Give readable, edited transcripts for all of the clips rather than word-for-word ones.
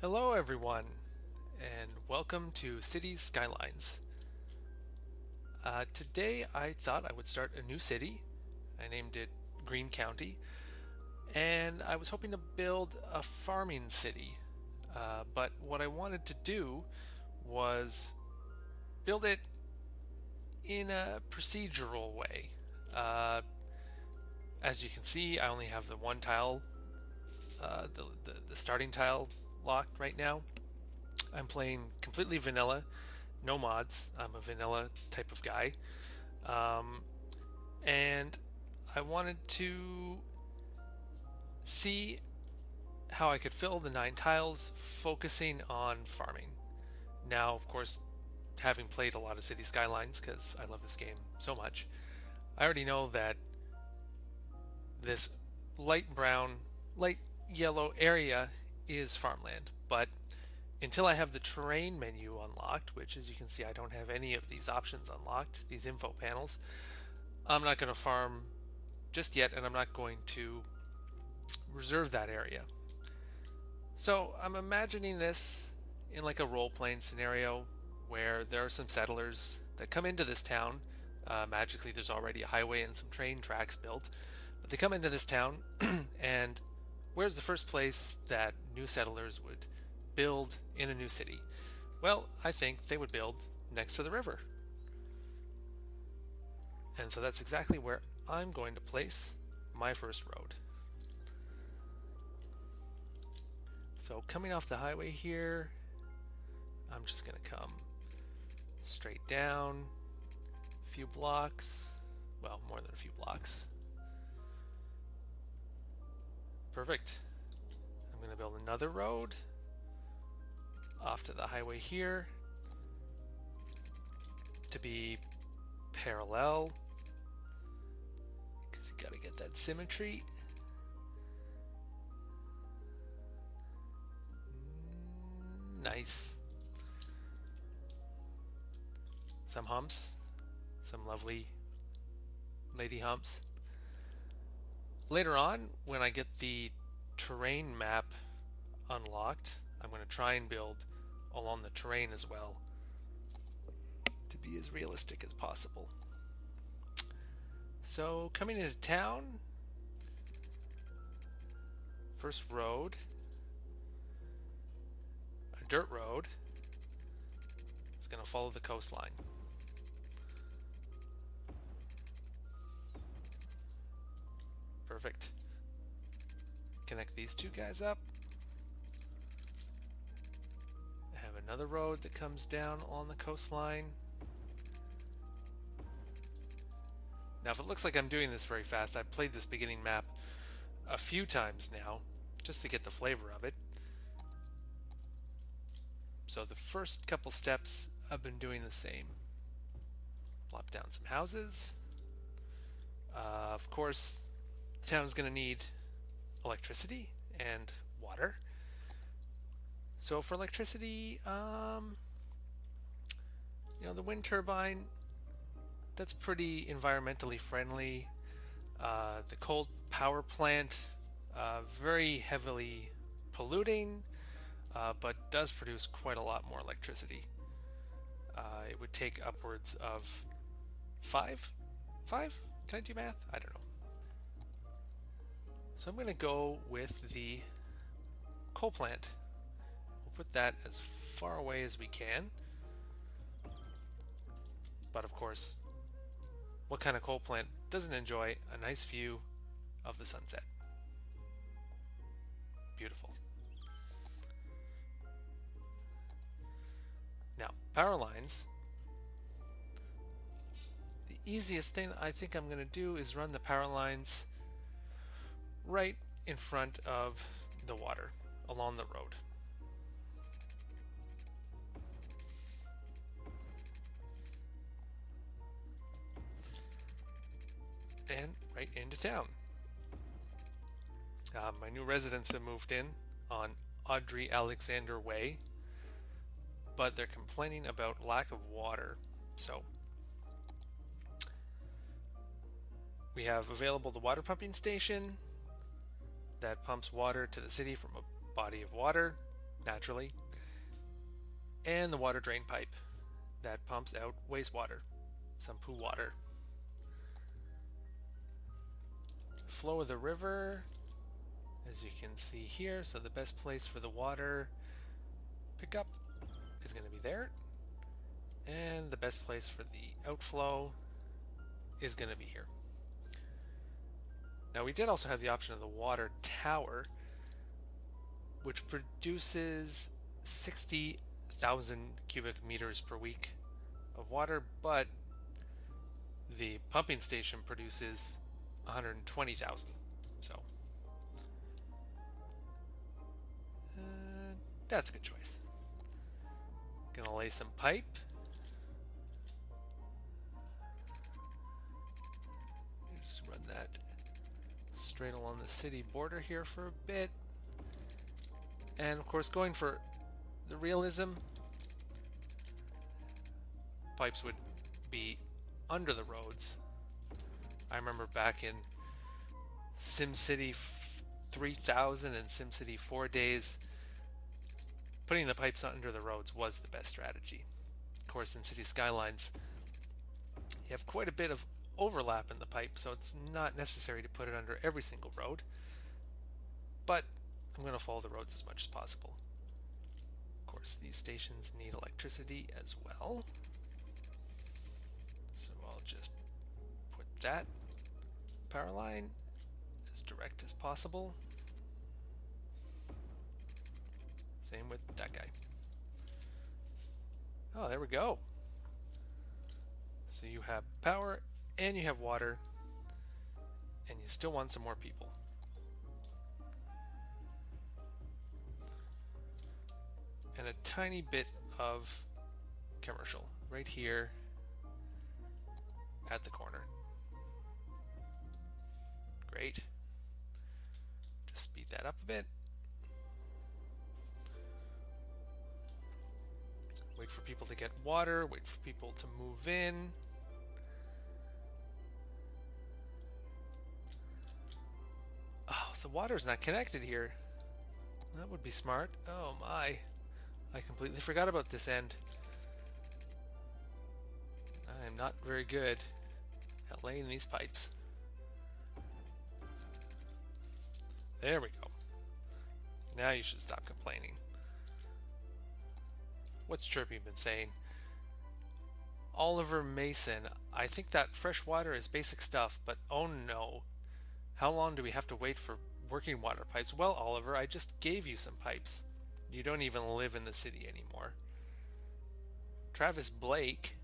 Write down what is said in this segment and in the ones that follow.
Hello, everyone, and welcome to Cities Skylines. Today, I thought I would start a new city. I named it Greene County, and I was hoping to build a farming city. But what I wanted to do was build it in a procedural way. Uh, as you can see, I only have the one tile, the starting tile locked right now. I'm playing completely vanilla, no mods. I'm a vanilla type of guy. Um, and I wanted to see how I could fill the 9 tiles focusing on farming. Now, of course, having played a lot of City Skylines, because I love this game so much, I already know that this light brown, light yellow area is farmland. But until I have the terrain menu unlocked, which as you can see, I don't have any of these options unlocked, these info panels, I'm not going to farm just yet, and I'm not going to reserve that area. So I'm imagining this in like a role-playing scenario where there are some settlers that come into this town. Magically, there's already a highway and some train tracks built, but they come into this town, and where's the first place that new settlers would build in a new city? Well, I think they would build next to the river. And so that's exactly where I'm going to place my first road. So coming off the highway here, I'm just going to come straight down a few blocks. Well, more than a few blocks. Perfect. I'm going to build another road off to the highway here to be parallel, because you got to get that symmetry. Nice. Some humps, some lovely lady humps. Later on, when I get the terrain map unlocked, I'm going to try and build along the terrain as well to be as realistic as possible. So coming into town, first road, a dirt road. It's going to follow the coastline. Perfect. Connect these two guys up. I have another road that comes down on the coastline. Now, if it looks like I'm doing this very fast, I've played this beginning map a few times now, just to get the flavor of it. So the first couple steps, I've been doing the same. Plop down some houses. Of course, the town is going to need electricity and water. So for electricity, the wind turbine, that's pretty environmentally friendly. The coal power plant, very heavily polluting, but does produce quite a lot more electricity. It would take upwards of five? Can I do math? I don't know. So I'm going to go with the coal plant. We'll put that as far away as we can. But of course, what kind of coal plant doesn't enjoy a nice view of the sunset? Beautiful. Now, power lines. The easiest thing I think I'm going to do is run the power lines right in front of the water along the road. And right into town. My new residents have moved in on Audrey Alexander Way, but they're complaining about lack of water. So we have available the water pumping station that pumps water to the city from a body of water. naturally, and the water drain pipe that pumps out wastewater, some poo water. Flow of the river, as you can see here, so the best place for the water pickup is going to be there, and the best place for the outflow is going to be here. Now we did also have the option of the water tower, which produces 60,000 cubic meters per week of water, but the pumping station produces 120,000. So that's a good choice. Gonna lay some pipe. Just run that straight along the city border here for a bit. And of course, going for the realism, pipes would be under the roads. I remember back in SimCity 3000 and SimCity 4 days, putting the pipes under the roads was the best strategy. Of course, in Cities Skylines, you have quite a bit of overlap in the pipe, so it's not necessary to put it under every single road, but I'm going to follow the roads as much as possible. Of course, these stations need electricity as well, so I'll just put that power line as direct as possible. Same with that guy. Oh, there we go. So you have power and you have water, and you still want some more people. And a tiny bit of commercial right here at the corner. Great. Just speed that up a bit. Wait for people to get water, wait for people to move in. Oh, the water's not connected here. That would be smart. Oh my. I completely forgot about this end. I am not very good at laying these pipes. There we go. Now you should stop complaining. What's Chirpy been saying? Oliver Mason, I think that fresh water is basic stuff, but oh no. How long do we have to wait for working water pipes? Well, Oliver, I just gave you some pipes. You don't even live in the city anymore. Travis Blake,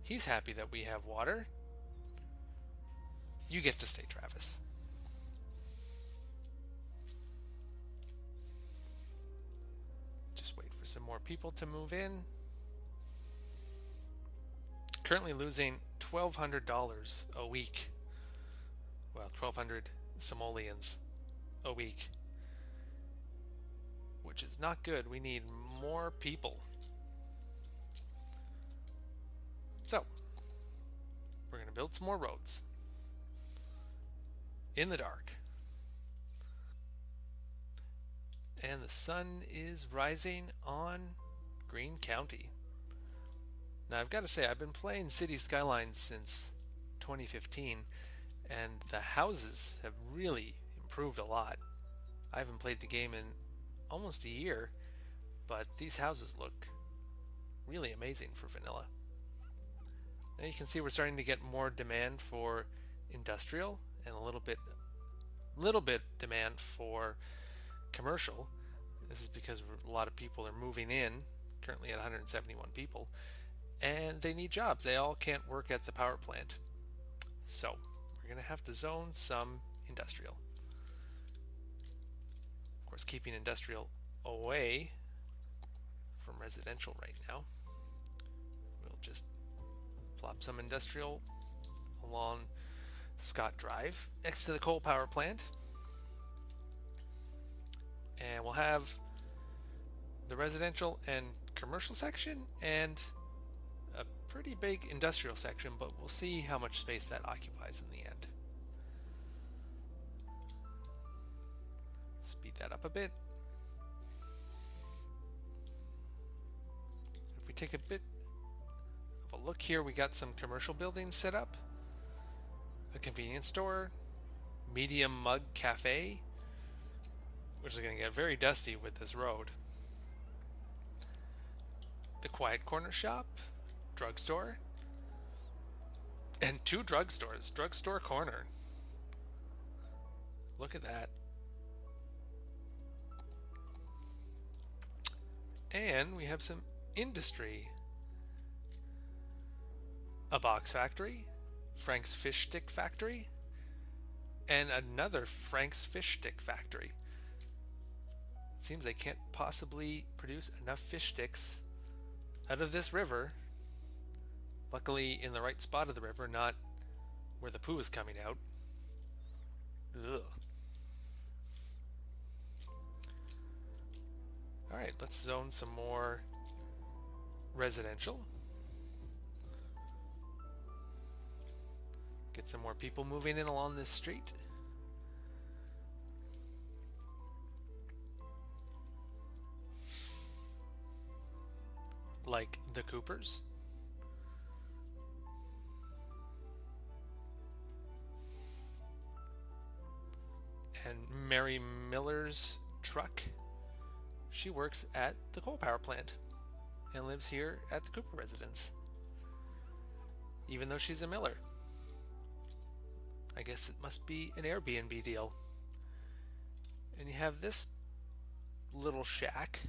he's happy that we have water. You get to stay, Travis. Just wait for some more people to move in. Currently losing $1,200 a week. Well, 1,200 simoleons a week, which is not good. We need more people. So, we're going to build some more roads in the dark. And the sun is rising on Greene County. Now, I've got to say, I've been playing Cities Skylines since 2015, and the houses have really improved a lot. I haven't played the game in almost a year, but these houses look really amazing for vanilla. Now you can see we're starting to get more demand for industrial and a little bit demand for commercial. This is because a lot of people are moving in, currently at 171 people, and they need jobs. They all can't work at the power plant. So we're going to have to zone some industrial. Of course, keeping industrial away from residential right now. We'll just plop some industrial along Scott Drive next to the coal power plant. And we'll have the residential and commercial section and a pretty big industrial section, but we'll see how much space that occupies in the end. Speed that up a bit. take a bit of a look here. We got some commercial buildings set up, a convenience store, medium mug cafe, which is going to get very dusty with this road, the quiet corner shop, drugstore, and 2 drugstores. Drugstore corner. Look at that. And we have some industry. A box factory, Frank's fish stick factory, and another Frank's fish stick factory. It seems they can't possibly produce enough fish sticks out of this river. Luckily in the right spot of the river, not where the poo is coming out. Ugh. Alright, let's zone some more residential. Get some more people moving in along this street. Like the Coopers. And Mary Miller's truck. She works at the coal power plant and lives here at the Cooper residence, even though she's a Miller. I guess it must be an Airbnb deal. And you have this little shack,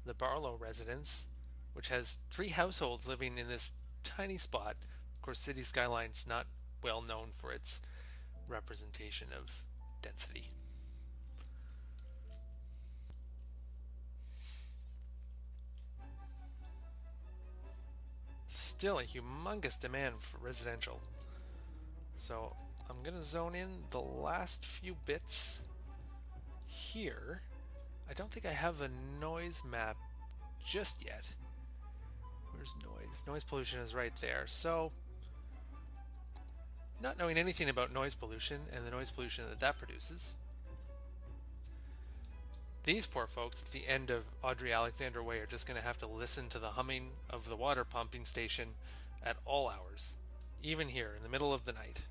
the Barlow residence, which has 3 households living in this tiny spot. Of course, Cities Skylines not well known for its representation of density. Still a humongous demand for residential. So I'm going to zone in the last few bits here. I don't think I have a noise map just yet. Where's noise? Noise pollution is right there. So, not knowing anything about noise pollution and the noise pollution that produces, these poor folks at the end of Audrey Alexander Way are just going to have to listen to the humming of the water pumping station at all hours, even here in the middle of the night.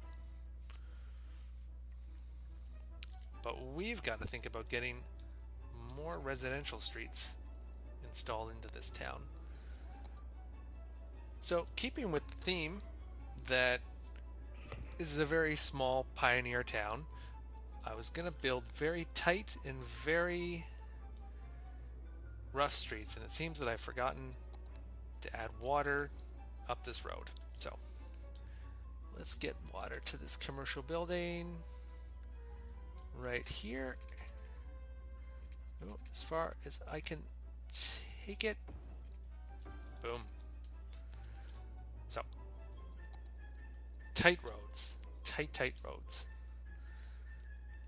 But we've got to think about getting more residential streets installed into this town. So, keeping with the theme that this is a very small pioneer town, I was going to build very tight and very rough streets, and it seems that I've forgotten to add water up this road. So let's get water to this commercial building right here. Oh, as far as I can take it. Boom. So tight roads, tight roads.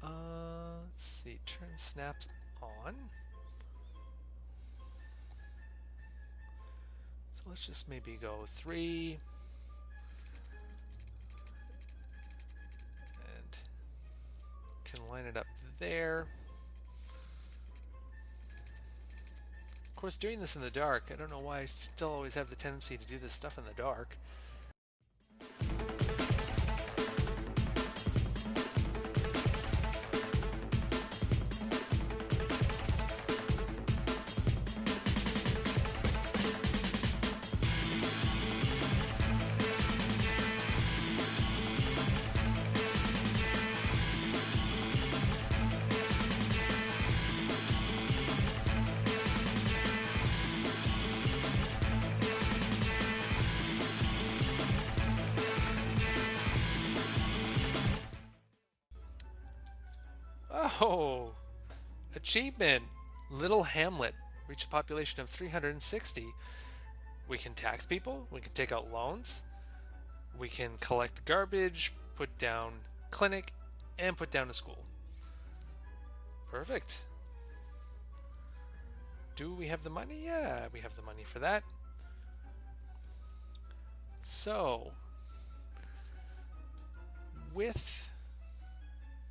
Let's see, turn snaps on. So let's just maybe go 3. And can line it up there. Of course, doing this in the dark, I don't know why I still always have the tendency to do this stuff in the dark. Oh, achievement! Little Hamlet reached a population of 360. We can tax people, we can take out loans, we can collect garbage, put down clinic, and put down a school. Perfect. Do we have the money? Yeah, we have the money for that. So, with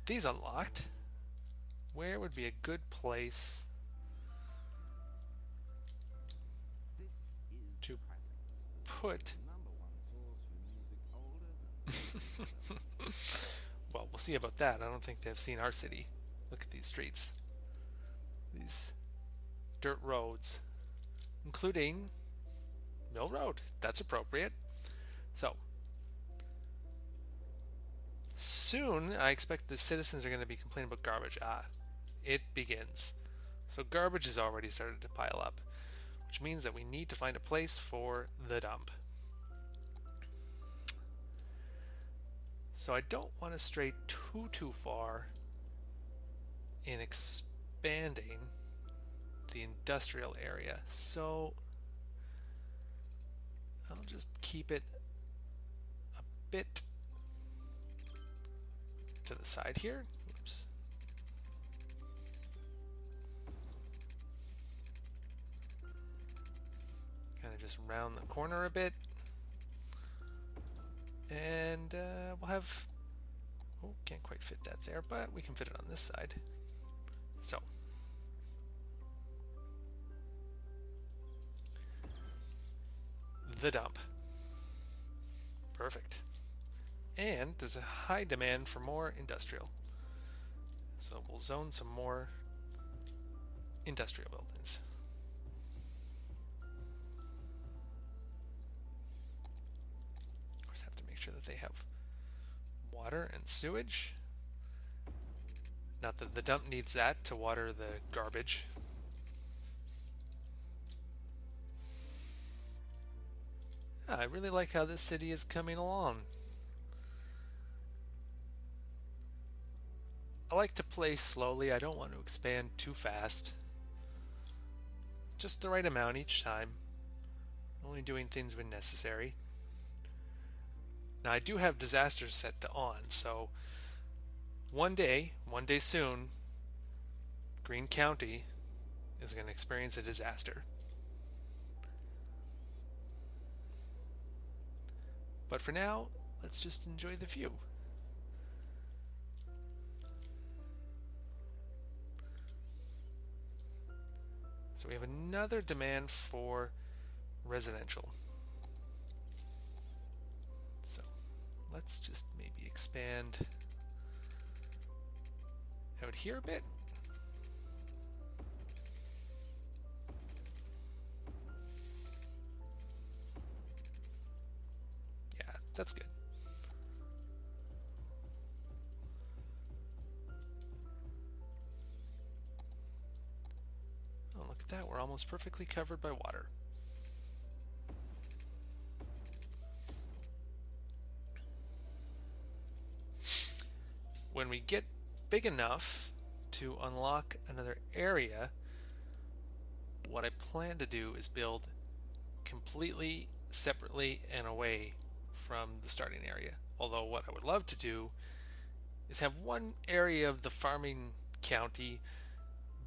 these unlocked, where would be a good place put... Well, we'll see about that. I don't think they've seen our city. Look at these streets. These dirt roads, including Mill Road. That's appropriate. So, soon I expect the citizens are going to be complaining about garbage. It begins. So garbage has already started to pile up, which means that we need to find a place for the dump. So I don't want to stray too far in expanding the industrial area. So I'll just keep it a bit to the side here. Oops. Kind of just round the corner a bit. And we'll have, oh, can't quite fit that there, but we can fit it on this side. So, the dump. Perfect. And there's a high demand for more industrial. So we'll zone some more industrial buildings. Sure that they have water and sewage. Not that the dump needs that to water the garbage. I really like how this city is coming along. I like to play slowly. I don't want to expand too fast. Just the right amount each time. Only doing things when necessary. Now I do have disasters set to on, so one day soon, Greene County is going to experience a disaster. But for now, let's just enjoy the view. So we have another demand for residential. Let's just maybe expand out here a bit. Yeah, that's good. Oh, look at that. We're almost perfectly covered by water. When we get big enough to unlock another area, what I plan to do is build completely separately and away from the starting area. Although what I would love to do is have one area of the farming county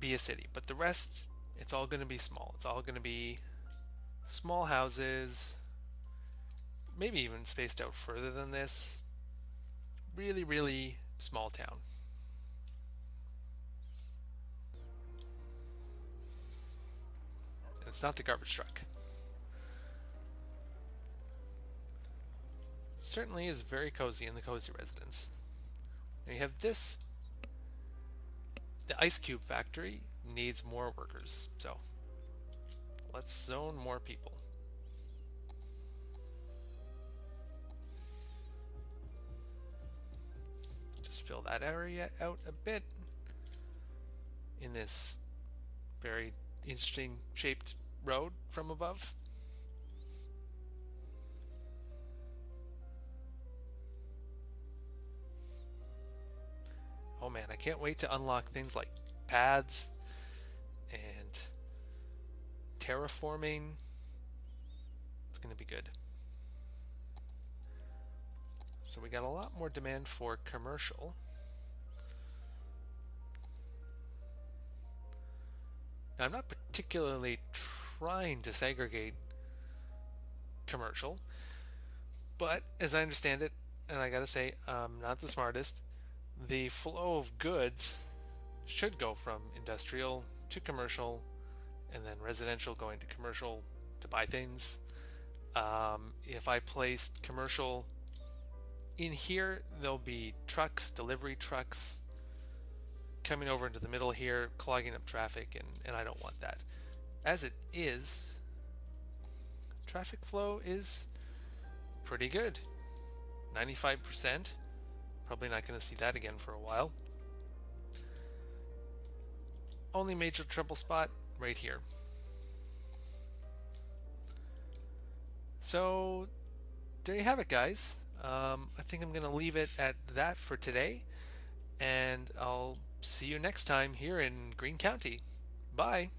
be a city, but the rest, it's all going to be small. It's all going to be small houses, maybe even spaced out further than this. Really small town. And it's not the garbage truck. It certainly is very cozy in the cozy residence. Now you have this. The ice cube factory needs more workers, so let's zone more people. Fill that area out a bit in this very interesting shaped road from above. Oh man, I can't wait to unlock things like pads and terraforming. It's going to be good. So we got a lot more demand for commercial. Now I'm not particularly trying to segregate commercial, but as I understand it, and I gotta say, I'm not the smartest, the flow of goods should go from industrial to commercial and then residential going to commercial to buy things. If I placed commercial in here, there'll be trucks, delivery trucks coming over into the middle here, clogging up traffic, and I don't want that. As it is, traffic flow is pretty good. 95%. Probably not going to see that again for a while. Only major trouble spot right here. So there you have it, guys. I think I'm going to leave it at that for today, and I'll see you next time here in Greene County. Bye.